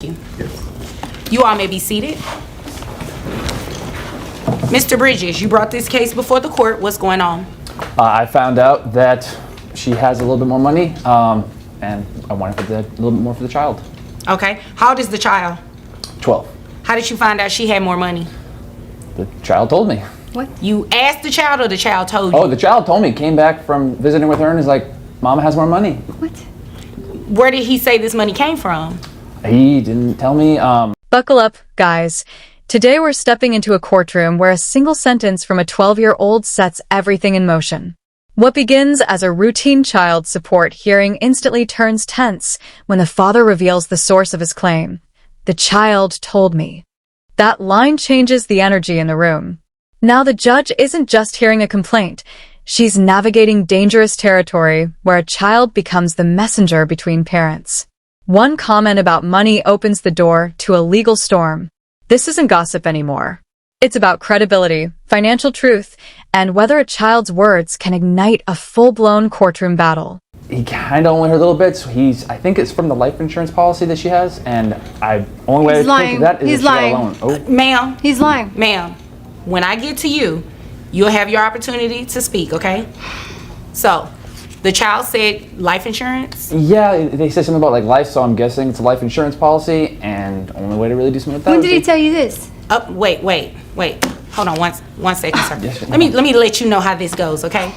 You. You all may be seated. Mr. Bridges, you brought this case before the court. What's going on? I found out that she has a little bit more money, and I wanted a little bit more for the child. Okay. How old is the child? 12. How did you find out she had more money? The child told me. What? You asked the child or the child told you? Oh, the child told me. Came back from visiting with her and is like, Mama has more money. What? Where did he say this money came from? He didn't tell me. Buckle up, guys. Today we're stepping into a courtroom where a single sentence from a 12-year-old sets everything in motion. What begins as a routine child support hearing instantly turns tense when the father reveals the source of his claim. The child told me. That line changes the energy in the room. Now the judge isn't just hearing a complaint. She's navigating dangerous territory where a child becomes the messenger between parents. One comment about money opens the door to a legal storm. This isn't gossip anymore. It's about credibility, financial truth, and whether a child's words can ignite a full-blown courtroom battle. He kind of only heard little bits. I think it's from the life insurance policy that she has, and only way I think of that is if she got a loan. Oh. Ma'am. He's lying. Ma'am, when I get to you, you'll have your opportunity to speak, okay? So, the child said life insurance? Yeah, they said something about like life, so I'm guessing it's a life insurance policy, and the only way to really do something with that. When did he tell you this? Wait. Hold on one second, sir. Yes, let me let you know how this goes, okay?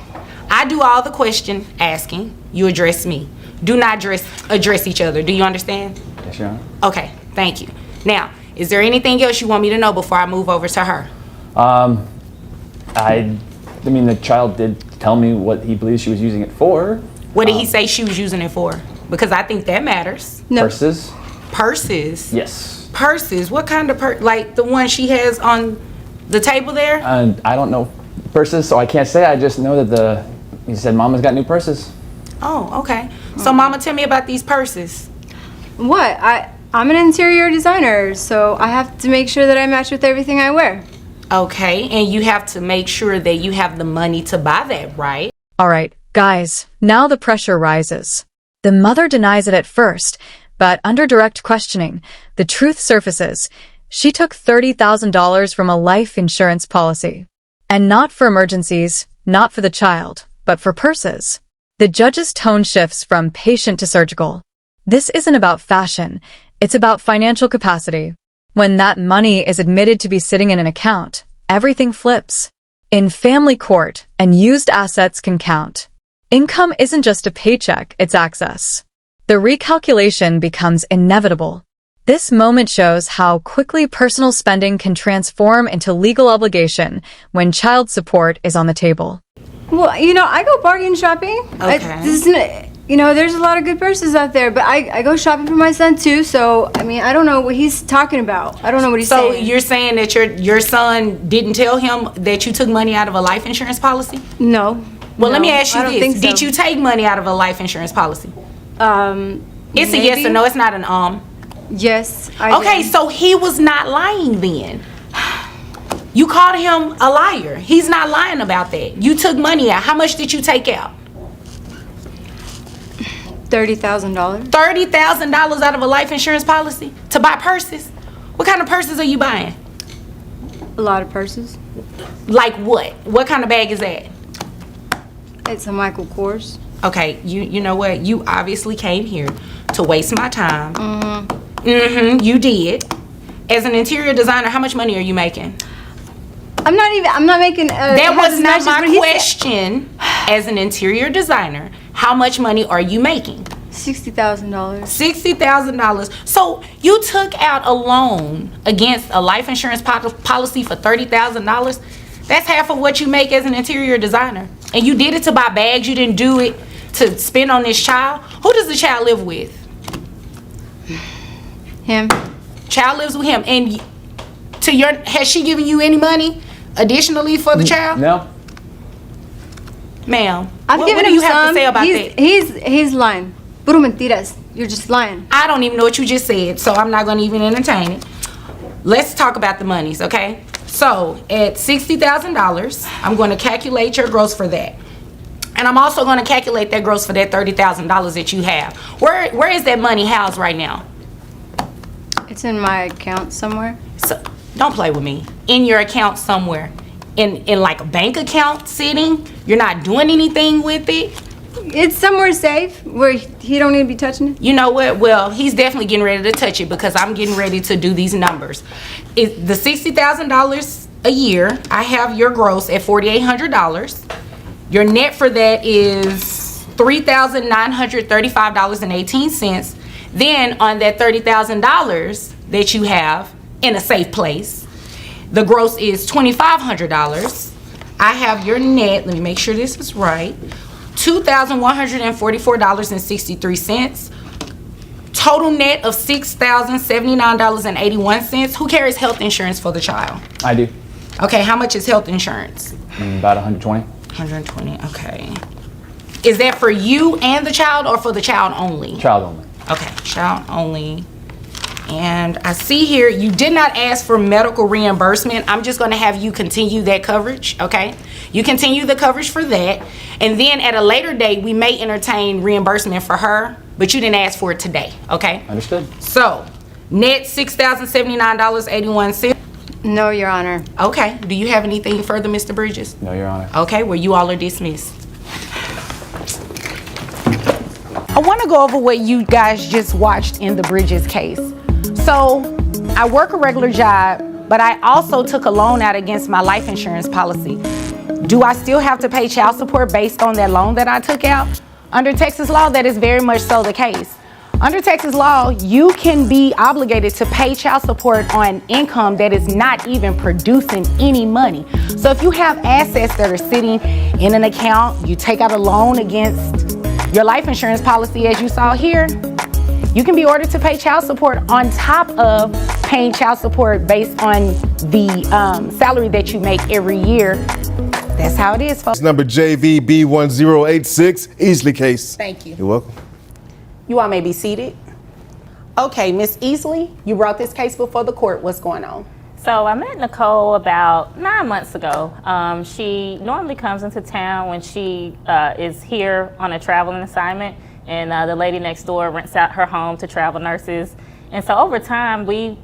I do all the question asking. You address me. Do not address each other. Do you understand? Yes, Your Honor. Okay, thank you. Now, is there anything else you want me to know before I move over to her? I mean, the child did tell me what he believes she was using it for. What did he say she was using it for? Because I think that matters. No. Purses? Purses? Yes. Purses? What kind of purse? Like the one she has on the table there? I don't know purses, so I can't say. I just know that he said Mama's got new purses. Oh, okay. So Mama, tell me about these purses. What? I'm an interior designer, so I have to make sure that I match with everything I wear. Okay, and you have to make sure that you have the money to buy that, right? All right, guys, now the pressure rises. The mother denies it at first, but under direct questioning, the truth surfaces. She took $30,000 from a life insurance policy. And not for emergencies, not for the child, but for purses. The judge's tone shifts from patient to surgical. This isn't about fashion, it's about financial capacity. When that money is admitted to be sitting in an account, everything flips. In family court, unused assets can count. Income isn't just a paycheck, it's access. The recalculation becomes inevitable. This moment shows how quickly personal spending can transform into legal obligation when child support is on the table. Well, I go bargain shopping. Okay. There's a lot of good purses out there, but I go shopping for my son too, so, I don't know what he's talking about. I don't know what he's saying. So you're saying that your son didn't tell him that you took money out of a life insurance policy? No. Well, let me ask you I don't this. think so. Did you take money out of a life insurance policy? It's Maybe. a yes or no. It's not an Yes, I Okay, did. so he was not lying then. You called him a liar. He's not lying about that. You took money out. How much did you take out? $30,000. $30,000 out of a life insurance policy to buy purses? What kind of purses are you buying? A lot of purses. Like what? What kind of bag is that? It's a Michael Kors. Okay, you know what? You obviously came here to waste my time. You did. As an interior designer, how much money are you making? I'm not making That was not matches, my but he said question. As an interior designer, how much money are you making? $60,000. $60,000. So you took out a loan against a life insurance policy for $30,000. That's half of what you make as an interior designer. And you did it to buy bags. You didn't do it to spend on this child. Who does the child live with? Him. Child lives with him. And has she given you any money additionally for the child? No. Ma'am, I've given what do him you have some. to say about that? He's lying. Puro mentiras. You're just lying. I don't even know what you just said, so I'm not going to even entertain it. Let's talk about the monies, okay? So, at $60,000, I'm going to calculate your gross for that. And I'm also going to calculate that gross for that $30,000 that you have. Where is that money housed right now? It's in my account somewhere. So, don't play with me. In your account somewhere. In like a bank account sitting. You're not doing anything with it. It's somewhere safe where he don't need to be touching it. You know what? Well, he's definitely getting ready to touch it because I'm getting ready to do these numbers. The $60,000 a year, I have your gross at $4,800. Your net for that is $3,935.18. Then on that $30,000 that you have in a safe place, the gross is $2,500. I have your net, let me make sure this is right, $2,144.63. Total net of $6,079.81. Who carries health insurance for the child? I do. Okay, how much is health insurance? About 120. 120, okay. Is that for you and the child or for the child only? Child only. Okay, child only. And I see here you did not ask for medical reimbursement. I'm just going to have you continue that coverage, okay? You continue the coverage for that. And then at a later date, we may entertain reimbursement for her, but you didn't ask for it today, okay? Understood. So, net $6,079.81. No, Your Honor. Okay, do you have anything further, Mr. Bridges? No, Your Honor. Okay, well, you all are dismissed. I want to go over what you guys just watched in the Bridges case. So, I work a regular job, but I also took a loan out against my life insurance policy. Do I still have to pay child support based on that loan that I took out? Under Texas law, that is very much so the case. Under Texas law, you can be obligated to pay child support on income that is not even producing any money. So if you have assets that are sitting in an account, you take out a loan against your life insurance policy as you saw here, you can be ordered to pay child support on top of paying child support based on the salary that you make every year. That's how it is, folks. Number JVB1086, Easley case. Thank you. You're welcome. You all may be seated. Okay, Miss Easley, you brought this case before the court. What's going on? So I met Nicole about 9 months ago. She normally comes into town when she is here on a traveling assignment, and the lady next door rents out her home to travel nurses. And so over time, we,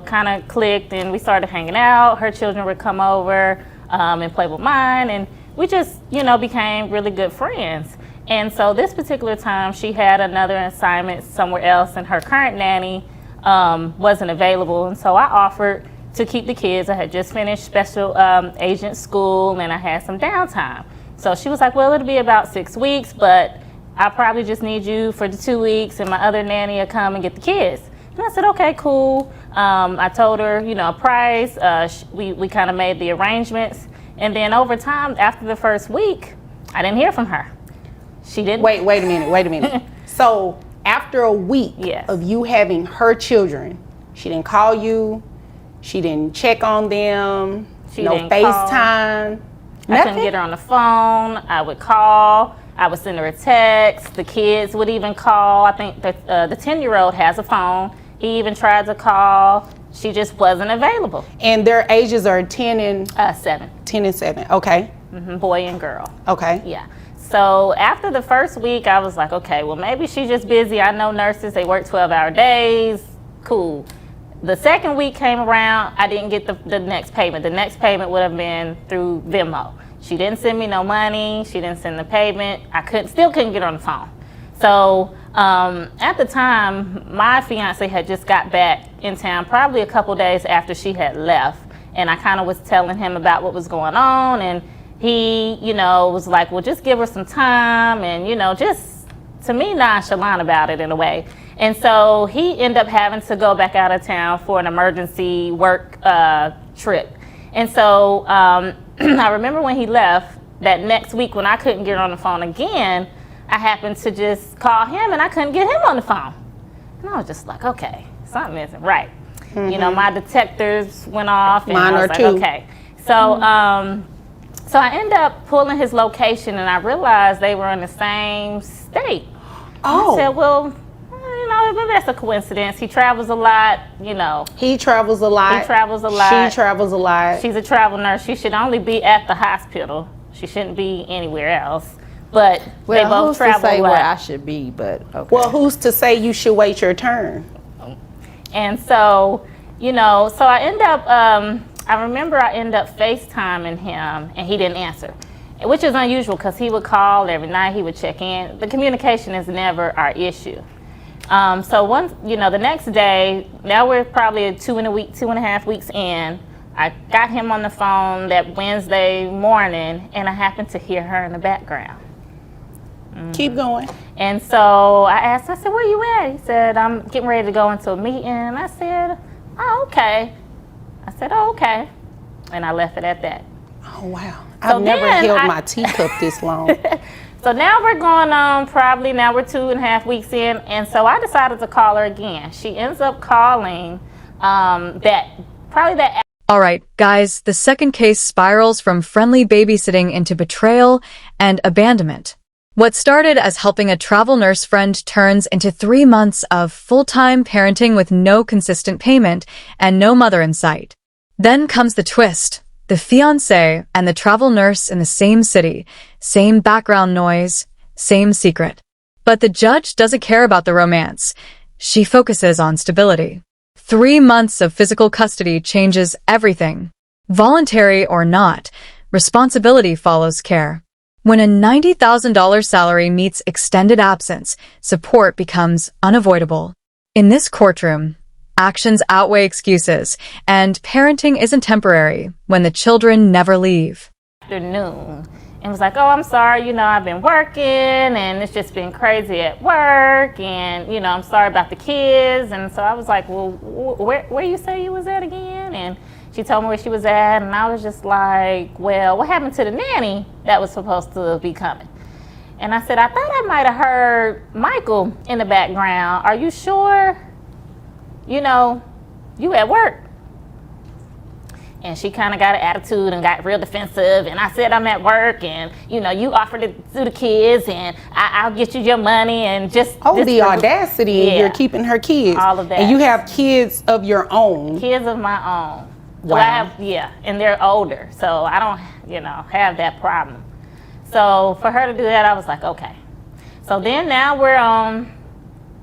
kind of clicked and we started hanging out. Her children would come over and play with mine, and we just, became really good friends. And so this particular time, she had another assignment somewhere else, and her current nanny wasn't available. And so I offered to keep the kids. I had just finished special agent school, and I had some downtime. So she was like, well, it'll be about 6 weeks, but I probably just need you for the 2 weeks, and my other nanny will come and get the kids. And I said, okay, cool. I told her, a price. We kind of made the arrangements. And then over time, after the first week, I didn't hear from her. She didn't. Wait a minute. So after a week Yes. of you having her children, she didn't call you, she didn't check on them, She no didn't call. FaceTime, I nothing? couldn't get her on the phone. I would call. I would send her a text. The kids would even call. I think that the 10-year-old has a phone. He even tried to call. She just wasn't available. And their ages are 10 and 7. 10 and 7. Okay. Boy and girl. Okay. Yeah. So after the first week, I was like, okay, well, maybe she's just busy. I know nurses, they work 12-hour days. Cool. The second week came around, I didn't get the next payment. The next payment would have been through Venmo. She didn't send me no money. She didn't send the payment. I still couldn't get her on the phone. So at the time, my fiance had just got back in town, probably a couple days after she had left. And I kind of was telling him about what was going on, and he, was like, well, just give her some time, and, just, to me, nonchalant about it in a way. And so he ended up having to go back out of town for an emergency work trip. And so I remember when he left, that next week when I couldn't get her on the phone again, I happened to just call him, and I couldn't get him on the phone. And I was just like, okay, something isn't right. My detectors went off, and Mine I was are like, too. okay. So, so I ended up pulling his location, and I realized they were in the same state. Oh. I said, well, maybe that's a coincidence. He travels a lot, He travels a lot. He travels a lot. She travels a lot. She's a travel nurse. She should only be at the hospital. She shouldn't be anywhere else. But they both who's travel to say a where lot. I should be, but okay. Well, who's to say you should wait your turn? And so, so I end up, I remember I ended up FaceTiming him and he didn't answer, which is unusual because he would call every night, he would check in. The communication is never our issue. So once, the next day, now we're probably 2.5 weeks in, I got him on the phone that Wednesday morning and I happened to hear her in the background. Keep going. And so I said, where you at? He said, I'm getting ready to go into a meeting. And I said, oh, okay. And I left it at that. Oh, wow. I've never held my teacup this long. So now we're going on now we're 2.5 weeks in. And so I decided to call her again. She ends up calling that. All right, guys, the second case spirals from friendly babysitting into betrayal and abandonment. What started as helping a travel nurse friend turns into 3 months of full-time parenting with no consistent payment and no mother in sight. Then comes the twist. The fiancé and the travel nurse in the same city, same background noise, same secret. But the judge doesn't care about the romance. She focuses on stability. 3 months of physical custody changes everything. Voluntary or not, responsibility follows care. When a $90,000 salary meets extended absence, support becomes unavoidable. In this courtroom, actions outweigh excuses, and parenting isn't temporary when the children never leave. Afternoon. And was like, oh, I'm sorry, I've been working and it's just been crazy at work and, I'm sorry about the kids. And so I was like, well, where you say you was at again? And she told me where she was at and I was just like, well, what happened to the nanny that was supposed to be coming? And I said, I thought I might have heard Michael in the background. Are you sure? You at work? And she kind of got an attitude and got real defensive. And I said, I'm at work and, you offered it to the kids and I'll get you your money and just. Oh, the audacity. Yeah. You're keeping her kids. All of that. And you have kids of your own. Kids of my own. Wow. So and they're older. So I don't, have that problem. So for her to do that, I was like, okay. So then now we're on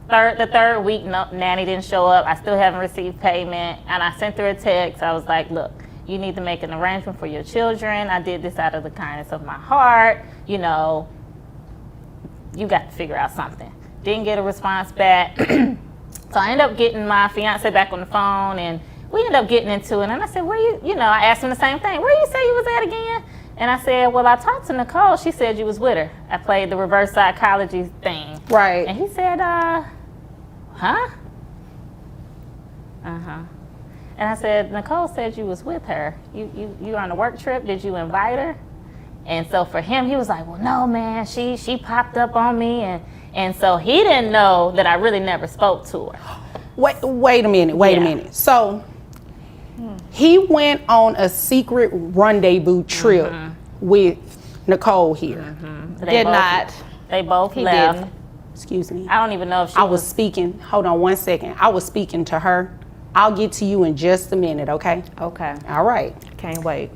the third week. No, nanny didn't show up. I still haven't received payment. And I sent her a text. I was like, look, you need to make an arrangement for your children. I did this out of the kindness of my heart. You got to figure out something. Didn't get a response back. So I ended up getting my fiance back on the phone and we ended up getting into it. And I said, I asked him the same thing. Where you say you was at again? And I said, well, I talked to Nicole. She said you was with her. I played the reverse psychology thing. Right. And he said, huh? Uh-huh. And I said, Nicole said you was with her. You on a work trip? Did you invite her? And so for him, he was like, well, no, man, she popped up on me. And so he didn't know that I really never spoke to her. Wait a minute. So he went on a secret rendezvous trip with Nicole here. They both left. Didn't. Excuse me. I don't even know if she I was speaking. Hold on 1 second. I was speaking to her. I'll get to you in just a minute, okay? Okay. All right. Can't wait.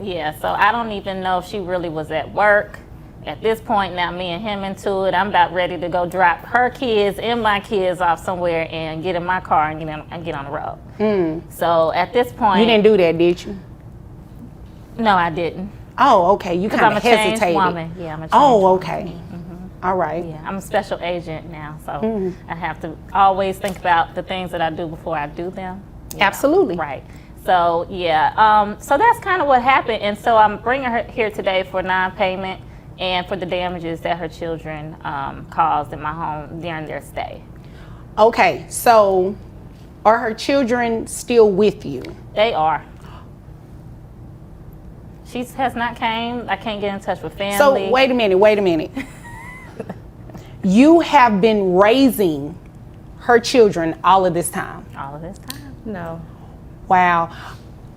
Yeah, so I don't even know if she really was at work. At this point now, me and him into it, I'm about ready to go drop her kids and my kids off somewhere and get in my car and get on the road. So at this point... You didn't do that, did you? No, I didn't. Oh, okay. You kind of hesitated. Changed woman. Yeah, I'm a changed woman. Okay. All right. Yeah, I'm a special agent now, so I have to always think about the things that I do before I do them. Absolutely. Right. So, yeah. So that's kind of what happened. And so I'm bringing her here today for non-payment and for the damages that her children caused in my home during their stay. Okay. So are her children still with you? They are. She has not came. I can't get in touch with family. So wait a minute. You have been raising her children all of this time? All of this time? No. Wow.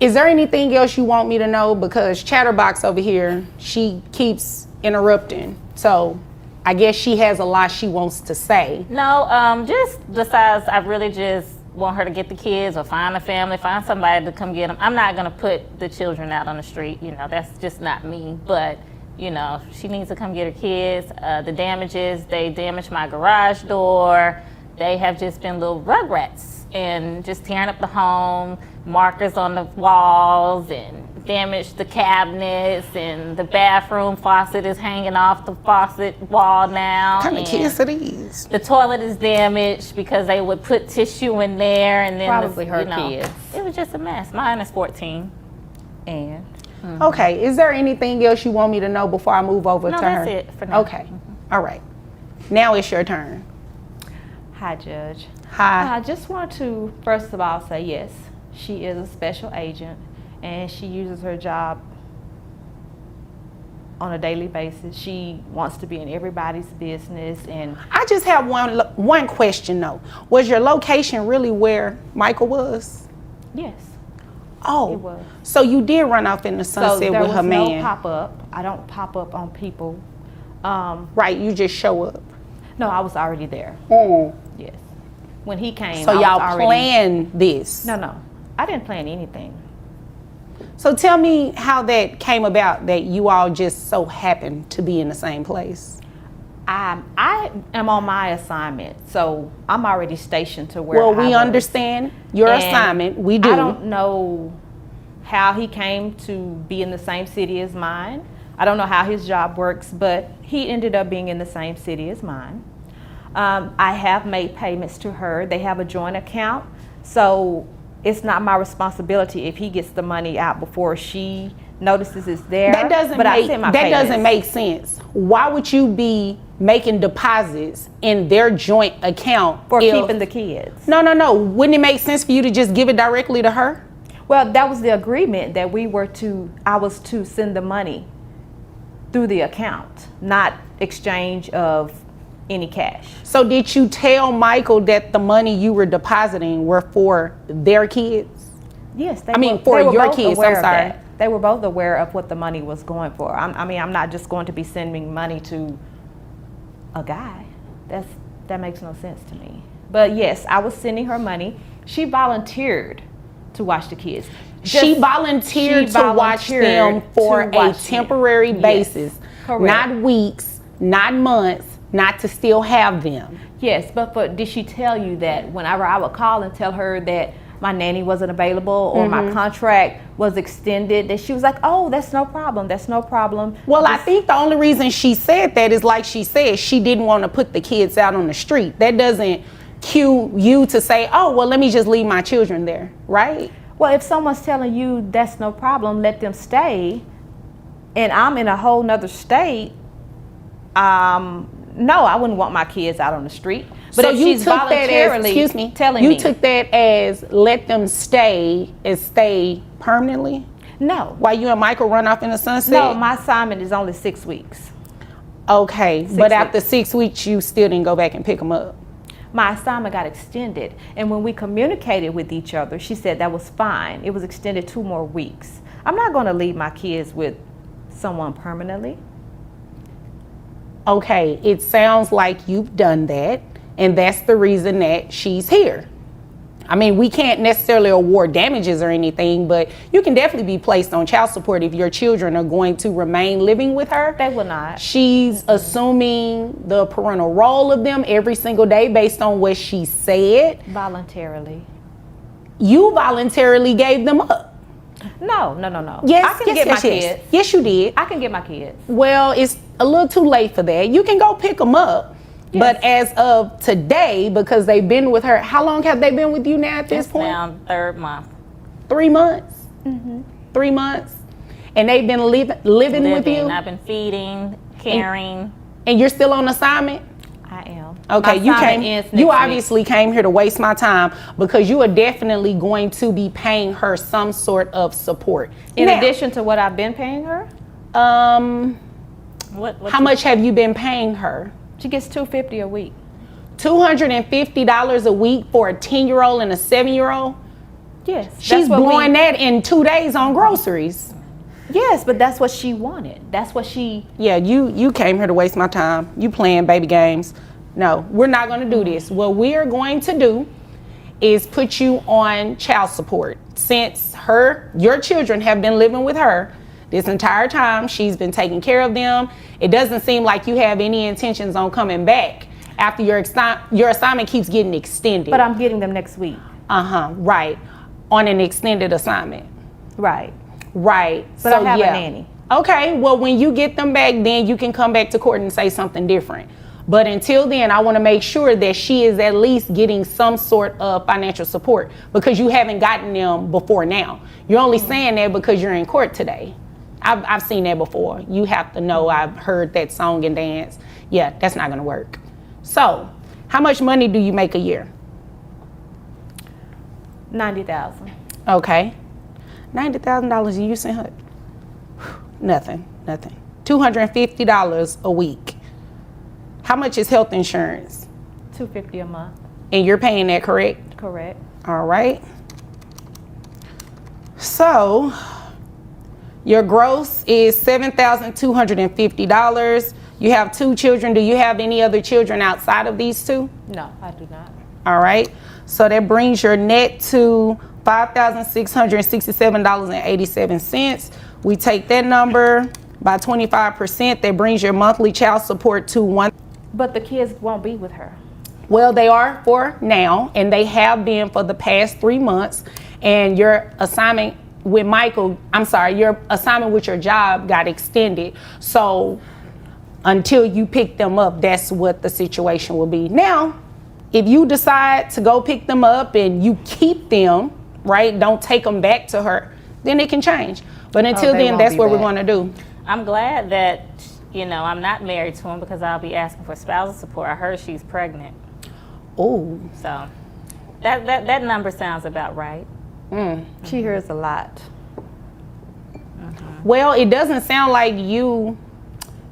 Is there anything else you want me to know? Because Chatterbox over here, she keeps interrupting. So I guess she has a lot she wants to say. No, just besides, I really just want her to get the kids or find a family, find somebody to come get them. I'm not going to put the children out on the street. That's just not me. But she needs to come get her kids. The damages, they damaged my garage door. They have just been little rugrats and just tearing up the home, markers on the walls, and damaged the cabinets, and the bathroom faucet is hanging off the faucet wall now. What kind of and kids are these? the toilet is damaged because they would put tissue in there, and then Probably her you know, kids. It was just a mess. Mine is 14. And Okay, is there anything else you want me to know before I move over No, to her? that's it for now. Okay, all right. Now it's your turn. hi, Judge. Hi. I just want to first of all say yes, she is a special agent, and she uses her job on a daily basis. She wants to be in everybody's business, and I just have one question though. Was your location really where Michael was? yes. Oh, It was. so you did run off in the So sunset there with was her no man. pop-up. I don't pop up on people. Right, you just show up. No, I was already there. Mm. Yes. When he came, So I was y'all already, planned this. No. I didn't plan anything. So tell me how that came about that you all just so happened to be in the same place. I am on my assignment, so I'm already stationed to where Well, I we was. understand your And assignment. We do. I don't know how he came to be in the same city as mine. I don't know how his job works, but he ended up being in the same city as mine. I have made payments to her. They have a joint account, so it's not my responsibility if he gets the money out before she notices it's there. That doesn't but I make sent my that doesn't payments. make sense. Why would you be making deposits in their joint account for if- keeping the kids. No. Wouldn't it make sense for you to just give it directly to her? Well, that was the agreement that I was to send the money through the account, not exchange of any cash. So did you tell Michael that the money you were depositing were for their kids? Yes, I mean, for they were your both kids, aware I'm of sorry. that. They were both aware of what the money was going for. I'm not just going to be sending money to a guy. That makes no sense to me. But yes, I was sending her money. She volunteered to watch the kids. She volunteered to watch them for a temporary basis, correct. not weeks, not months, not to still have them. Yes, but did she tell you that whenever I would call and tell her that my nanny wasn't available or my contract was extended, that she was like, oh, that's no problem, Well, I think the only reason she said that is like she said, she didn't want to put the kids out on the street. That doesn't cue you to say, oh, well, let me just leave my children there, right? Well, if someone's telling you that's no problem, let them stay, and I'm in a whole nother state, no, I wouldn't want my kids out on the street. But So if you she's took that as, voluntarily excuse me, telling you me, took that as let them stay and stay permanently no, while you and Michael run off in the sunset? no, my assignment is only 6 weeks. Okay, but after weeks. 6 weeks, you still didn't go back and pick them up. My assignment got extended, and when we communicated with each other, she said that was fine. It was extended 2 more weeks. I'm not going to leave my kids with someone permanently. Okay, it sounds like you've done that, and that's the reason that she's here. I mean, we can't necessarily award damages or anything, but you can definitely be placed on child support if your children are going to remain living with her. They will not. She's assuming the parental role of them every single day based on what she said. Voluntarily. You voluntarily gave them up. No. Yes, I can get my kids. Yes. Yes, you did. I can get my kids. Well, it's a little too late for that. You can go pick them up. Yes. But as of today, because they've been with her, how long have they been with you now at this It's point? now 3rd month. 3 months? 3 months? And they've been living with you? I've been feeding, caring. And you're still on assignment? I am. Okay, My assignment ends next you week. obviously came here to waste my time because you are definitely going to be paying her some sort of support. In Now, addition to what I've been paying her, What how much have you been paying her? she gets $250 a week. $250 a week for a 10-year-old and a 7-year-old? Yes. She's blowing that in 2 days on groceries. Yes, but that's what she wanted. That's what she. Yeah, you came here to waste my time. You playing baby games. No, we're not going to do this. What we're going to do is put you on child support. Since your children have been living with her this entire time, she's been taking care of them. It doesn't seem like you have any intentions on coming back after your assignment keeps getting extended. But I'm getting them next week. Right. On an extended assignment. Right. Right. But I have a nanny. Okay, well, when you get them back, then you can come back to court and say something different. But until then, I want to make sure that she is at least getting some sort of financial support, because you haven't gotten them before now. You're only saying that because you're in court today. I've seen that before. You have to know, I've heard that song and dance. Yeah, that's not going to work. So, how much money do you make a year? $90,000. Okay. $90,000 and you sent her nothing. $250 a week. How much is health insurance? $250 a month. And you're paying that, correct? Correct. All right. So your gross is $7,250. You have 2 children. Do you have any other children outside of these 2? No, I do not. All right. So that brings your net to $5,667.87. We take that number by 25%. That brings your monthly child support to $1,000. But the kids won't be with her. Well, they are for now, and they have been for the past 3 months. And your assignment with your assignment with your job got extended. So until you pick them up, that's what the situation will be. Now, if you decide to go pick them up and you keep them, right, don't take them back to her, then it can change. But until then, that's what we're going to do. I'm glad that, I'm not married to him, because I'll be asking for spousal support. I heard she's pregnant. Oh. So that number sounds about right. She hears a lot. Well, it doesn't sound like you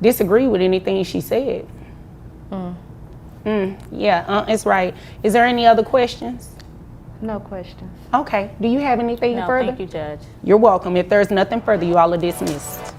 disagree with anything she said. Yeah, it's right. Is there any other questions? No questions. Okay. Do you have anything No, further? thank you, Judge. You're welcome. If there's nothing further, you all are dismissed.